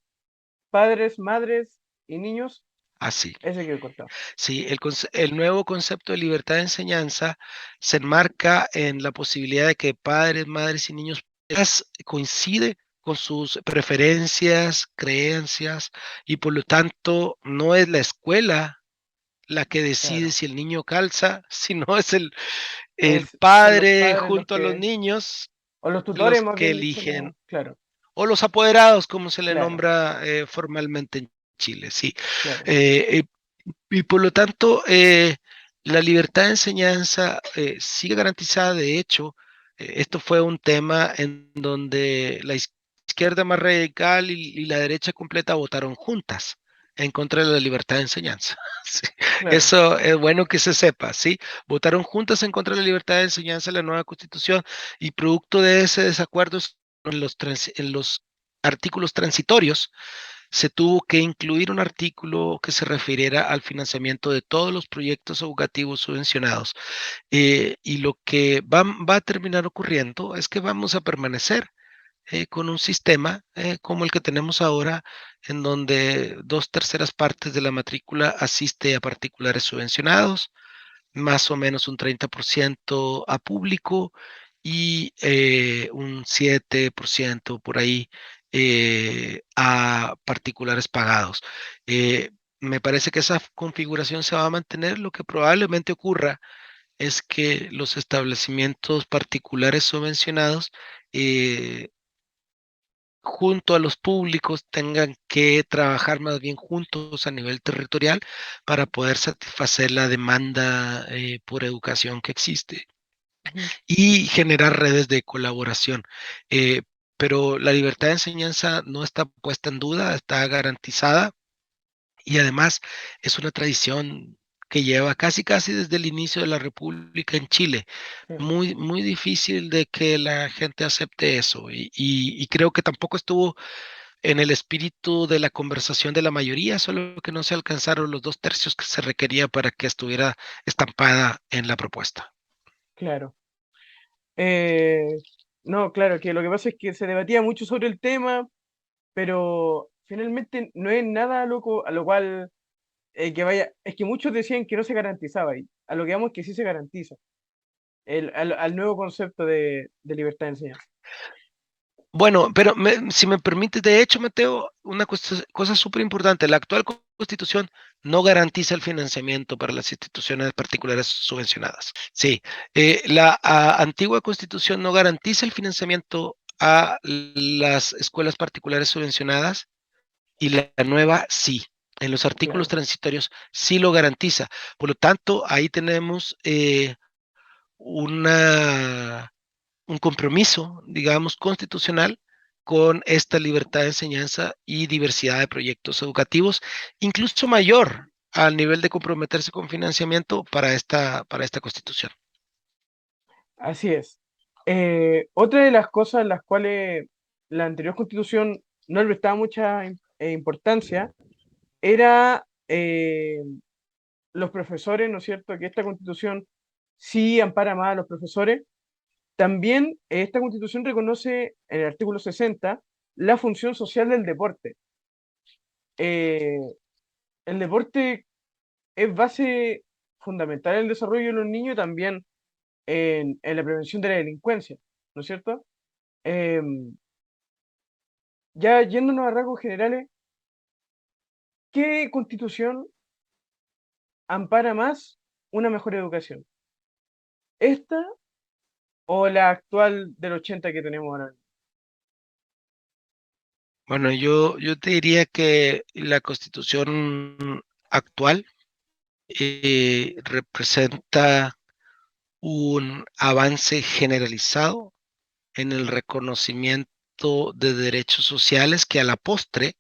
padres, madres y niños. así. Ese quedó cortado. Sí, el nuevo concepto de libertad de enseñanza se enmarca en la posibilidad de que padres, madres y niños coincide con sus preferencias, creencias, y por lo tanto no es la escuela la que decide Claro. si el niño calza, sino es el Son los padre padres los junto a los que, niños o los tutores los más que bien dicho, eligen, como, claro, o los apoderados, como se le claro, nombra formalmente en Chile, sí. claro. Eh, y por lo tanto, la libertad de enseñanza sigue garantizada. De hecho, esto fue un tema en donde la izquierda más radical y la derecha completa votaron juntas en contra de la libertad de enseñanza. Sí. Claro. Eso es bueno que se sepa, ¿sí? Votaron juntas en contra de la libertad de enseñanza en la nueva constitución y producto de ese desacuerdo en los artículos transitorios se tuvo que incluir un artículo que se refiriera al financiamiento de todos los proyectos educativos subvencionados. Y lo que va a terminar ocurriendo es que vamos a permanecer con un sistema como el que tenemos ahora, en donde dos terceras partes de la matrícula asiste a particulares subvencionados, más o menos un 30% a público y un 7% por ahí a particulares pagados. Me parece que esa configuración se va a mantener. Lo que probablemente ocurra es que los establecimientos particulares subvencionados eh, junto a los públicos tengan que trabajar más bien juntos a nivel territorial para poder satisfacer la demanda por educación que existe Ujú. y generar redes de colaboración. Eh, pero la libertad de enseñanza no está puesta en duda, está garantizada y además es una tradición que lleva casi desde el inicio de la República en Chile. Sí, Muy difícil de que la gente acepte eso y creo que tampoco estuvo en el espíritu de la conversación de la mayoría, solo que no se alcanzaron los 2/3 que se requería para que estuviera estampada en la propuesta. claro. Eh, no, claro, que lo que pasa es que se debatía mucho sobre el tema, pero finalmente no es nada loco, a lo cual que vaya, es que muchos decían que no se garantizaba, y a lo que vamos que sí se garantiza, al nuevo concepto de libertad de enseñanza. Bueno, pero si me permite, de hecho, Mateo, una cosa súper importante, la actual constitución no garantiza el financiamiento para las instituciones particulares subvencionadas. Sí, la antigua constitución no garantiza el financiamiento a las escuelas particulares subvencionadas y la nueva sí. En los artículos Claro, transitorios sí lo garantiza. Por lo tanto, ahí tenemos una un compromiso, digamos, constitucional con esta libertad de enseñanza y diversidad de proyectos educativos, incluso mayor al nivel de comprometerse con financiamiento para esta constitución. así es. Otra de las cosas en las cuales la anterior constitución no le prestaba mucha importancia era los profesores, ¿no es cierto? Que esta constitución sí ampara más a los profesores. También esta constitución reconoce en el artículo 60 la función social del deporte. Eh, el deporte es base fundamental en el desarrollo de los niños y también en la prevención de la delincuencia, ¿no es cierto? Eh, ya yéndonos a rasgos generales, ¿qué constitución ampara más una mejor educación? ¿Esta o la actual del 80 que tenemos ahora? Bueno, yo te diría que la constitución actual representa un avance generalizado en el reconocimiento de derechos sociales que a la postre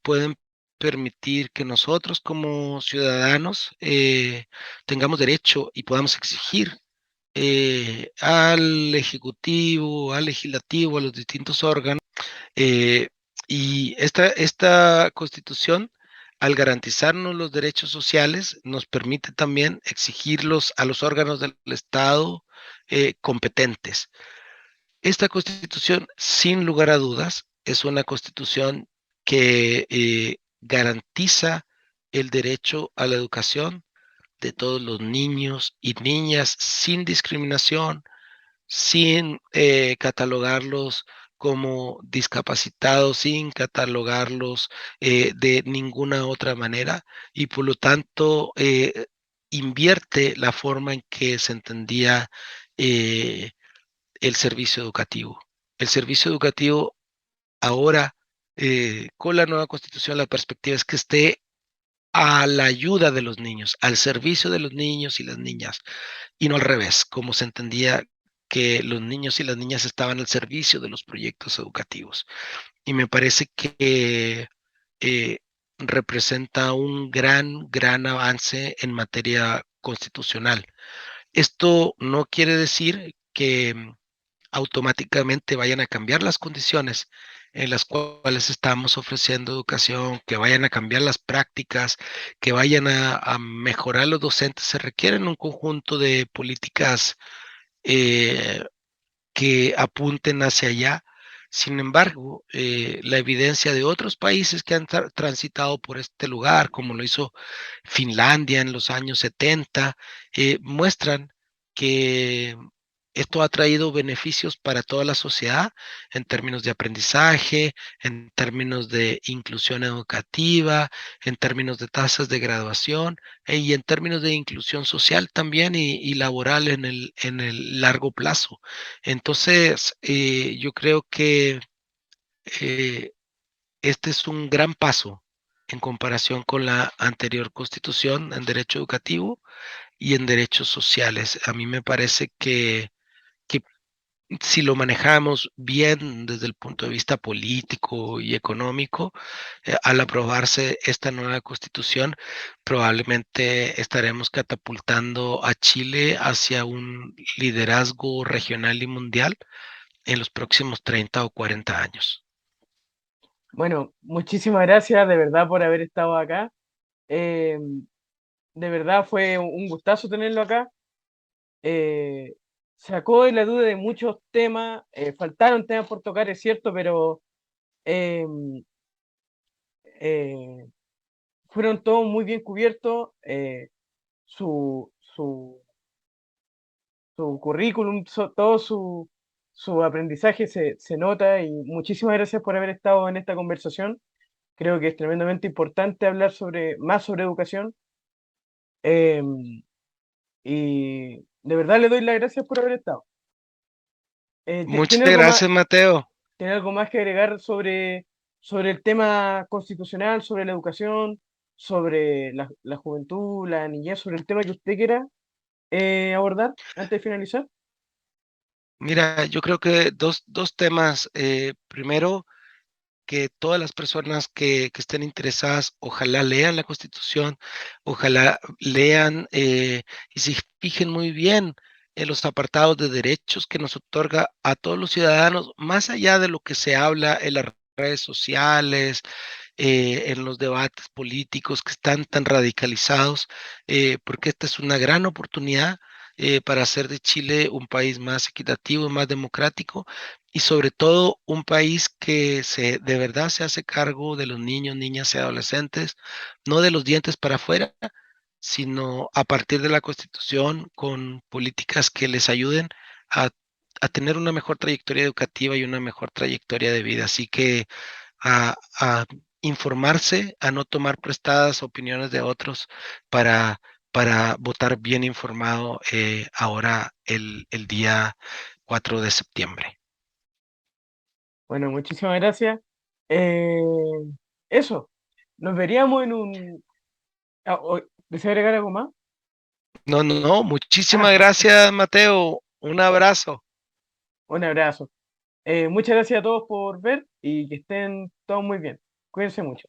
pueden permitir que nosotros como ciudadanos tengamos derecho y podamos exigir al ejecutivo, al legislativo, a los distintos órganos. eh, y esta constitución, al garantizarnos los derechos sociales, nos permite también exigirlos a los órganos del Estado competentes. Esta constitución, sin lugar a dudas, es una constitución que garantiza el derecho a la educación de todos los niños y niñas sin discriminación, sin catalogarlos como discapacitados, sin catalogarlos de ninguna otra manera y por lo tanto invierte la forma en que se entendía eh, el servicio educativo. El servicio educativo ahora, con la nueva constitución, la perspectiva es que esté a la ayuda de los niños, al servicio de los niños y las niñas, y no al revés, como se entendía que los niños y las niñas estaban al servicio de los proyectos educativos. Y me parece que eh, representa un gran avance en materia constitucional. Esto no quiere decir que automáticamente vayan a cambiar las condiciones en las cuales estamos ofreciendo educación, que vayan a cambiar las prácticas, que vayan a mejorar los docentes. Se requieren un conjunto de políticas eh, que apunten hacia allá. Sin embargo, la evidencia de otros países que han transitado por este lugar, como lo hizo Finlandia en los años 70, muestran que esto ha traído beneficios para toda la sociedad en términos de aprendizaje, en términos de inclusión educativa, en términos de tasas de graduación y en términos de inclusión social también y laboral en el largo plazo. Entonces, yo creo que eh, este es un gran paso en comparación con la anterior constitución en derecho educativo y en derechos sociales. A mí me parece que si lo manejamos bien desde el punto de vista político y económico, al aprobarse esta nueva constitución, probablemente estaremos catapultando a Chile hacia un liderazgo regional y mundial en los próximos 30 o 40 años. Bueno, muchísimas gracias de verdad por haber estado acá. Eh, de verdad fue un gustazo tenerlo acá. Eh, Sacó de la duda de muchos temas. Faltaron temas por tocar, es cierto, pero eh, eh, fueron todos muy bien cubiertos. Su, su, Su currículum, todo su aprendizaje se nota y muchísimas gracias por haber estado en esta conversación. Creo que es tremendamente importante hablar más sobre educación. Y de verdad le doy las gracias por haber estado. Muchas gracias, Mateo. ¿Tiene algo más que agregar sobre el tema constitucional, sobre la educación, sobre la juventud, la niñez, sobre el tema que usted quiera abordar antes de finalizar? Mira, yo creo que dos temas. Primero, que todas las personas que estén interesadas, ojalá lean la Constitución, ojalá lean y se fijen muy bien en los apartados de derechos que nos otorga a todos los ciudadanos, más allá de lo que se habla en las redes sociales, en los debates políticos que están tan radicalizados, porque esta es una gran oportunidad para hacer de Chile un país más equitativo y más democrático y sobre todo un país que de verdad se hace cargo de los niños, niñas y adolescentes, no de los dientes para afuera, sino a partir de la Constitución con políticas que les ayuden a, a tener una mejor trayectoria educativa y una mejor trayectoria de vida. Así que a informarse, a no tomar prestadas opiniones de otros para para votar bien informado ahora el día 4 de septiembre. Bueno, muchísimas gracias. Eh, Eso, nos veríamos en un... ¿Desea agregar algo más? No, no, no, muchísimas Ah, gracias, Mateo. Un abrazo. un abrazo. Muchas gracias a todos por ver y que estén todos muy bien. Cuídense mucho.